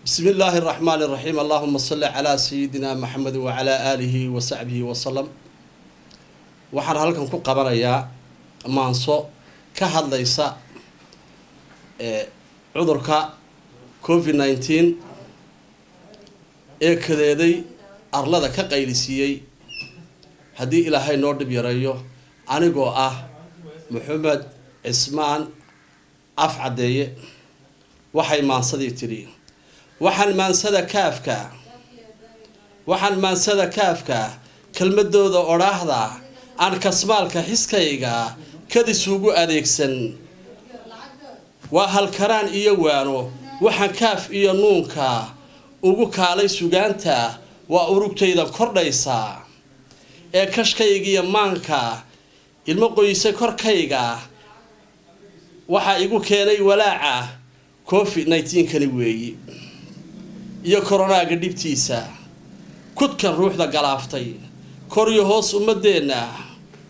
بسم الله الرحمن الرحيم اللهم صل على سيدنا محمد وعلى آله وصحبه وسلم waxaan halkan ku qabanayaa maanso ka hadlaysa cudurka COVID-19 ee kadeeday arlada ka qaylisiyay hadii ilaahay noo dhib yareeyo anigoo ah Maxamed Cismaan Afcadeeye waxay maansadii tiri waxaan maansada kaafka kelmadooda oraahda aan kasmaalka xiskayga kadis ugu adeegsan waa halkaraan iyo waano waxaan kaaf iyo nuunka ugu kaalay sugaanta waa urugtayda kordhaysa ee kashkayga iyo maanka ilmo qoyse korkayga waxa igu keenay walaaca COVID-19 kani weeyi iyo koronaaga dhibtiisa kudkan ruuxda galaaftay koriyo hoos umadeena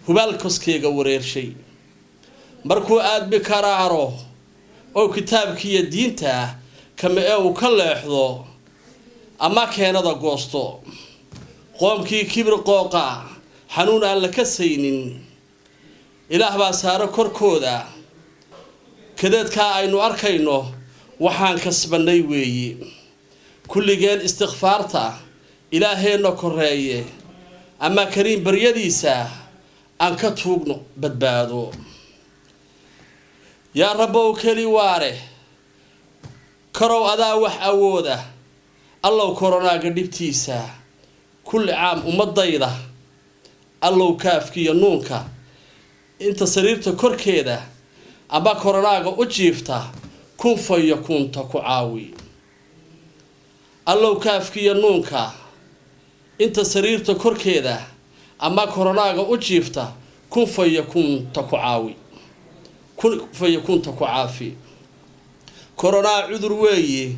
hubaal koskeyga wareershay markuu aad bikaraaro oo kitaabkiiyo diinta kama ee uu ka leexdo ama keenada goosto qoomkii kibir qooqa xanuun aan la kasaynin ilaah baa saaro korkooda kadeedka aynu arkayno waxaan kasbanay weeyi kulligeen istighfaarta ilaaheena koreeye ama kariim baryadiisa aan ka tuugno badbaado yaa rabbow keli waare karow adaa wax awooda allow koronaaga dhibtiisa kulli caam ummadayda allow kaafkiiyo nuunka inta sariirta korkeeda ama koronaaga u jiifta kun fayo kunta ku caawi allow kaafkiiyo nuunka inta sariirta korkeeda ama koronaaga u jiifta kun fayo kunta ku caawi kun fayo kunta ku caafi koronaa cudur weeyi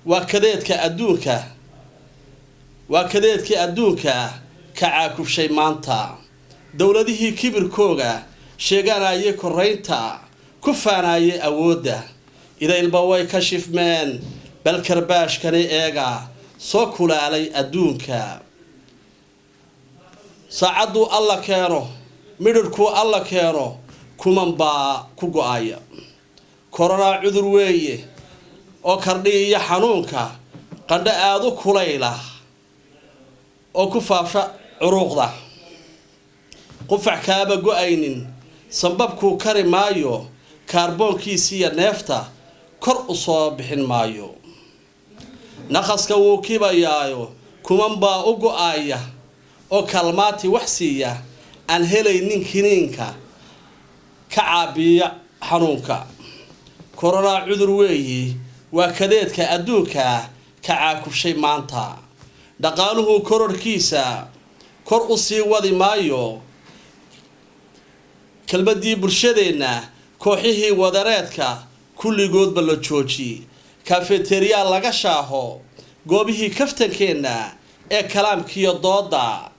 waa kadeedka adduunka ka caakufshay maanta dowladihii kibirkooga sheeganayay koreynta ku faanayay awoodda idaylba way ka shifmeen bal karbaashkani eega soo kulaalay adduunka saacadu alla keeno midhirku alla keeno kuman baa ku go'aya corona cudur weeye oo kordhiya xanuunka qandha aad u kulayla oo ku faafsha curuqda qufac kaaba go'aynin sababku kari maayo kaarboonkiisa iyo neefta kor u soo bixin maayo naqaska wuu kibayaayo kuman baa u go'aya oo kalmaati wax siiya aan helaynin kiniinka ka caabiya xanuunka corona cudur weeyi waa kadeedka adduunka ka caakufshay maanta dhaqaaluhu kororkiisa kor u sii wadi maayo kalmadii bulshadeena kooxihii wadareedka kulligoodba la jooji cafeteria laga shaaho goobihii kaftankeena ee kalaamkiyo dooda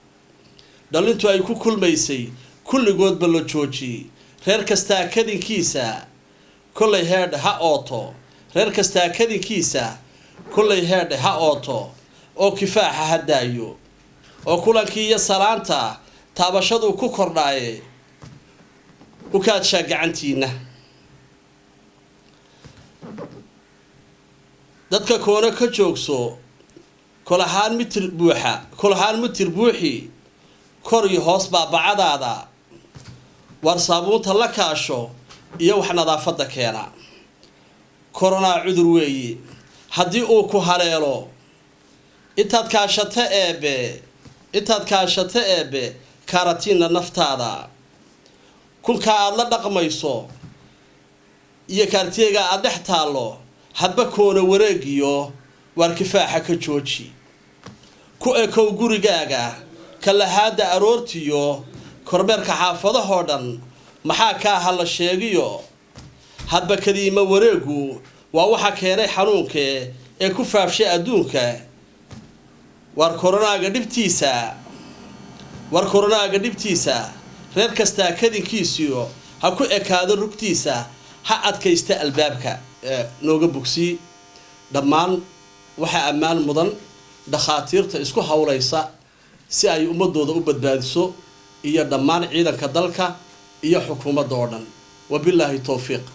dhalintu ay ku kulmaysay kulligoodba la jooji reer kasta kadinkiisa kullay heed ha ooto reer kasta kadinkiisa kullay heed ha ooto oo kifaaxa hadaayo oo kulankii iyo salaanta taabashadu ku kordhaaye u kaadsha gacantiina dadka koona ka joogso kolahaan mitir buuxi kor iyo hoos baabacadaada war saabuunta la kaasho iyo wax nadaafada keena corona cudur weeyi haddii uu ku haleelo intaad kaashata eebe karantiina naftaada kunka aad la dhaqmayso iyo kaartiga aad dhex taalo hadba koona wareegiyo war kifaaxa ka jooji ku ekow gurigaaga kalahaada aroortiyo kormeerka xaafadahoo dhan maxaa ka hala sheegiyo hadba kadiima wareegu waa waxa keenay xanuunka ee ku faafshay adduunka war koronaaga dhibtiisa reer kasta kadinkiisiyo ha ku ekaado rugtiisa ha adkaysta albaabka nooga bogsi dhammaan waxa ammaan mudan dhakhaatiirta isku hawlaysa si ay ummadooda u badbaadiso iyo dhammaan ciidanka dalka iyo xukuumadda oo dhan wabillahi tawfiiq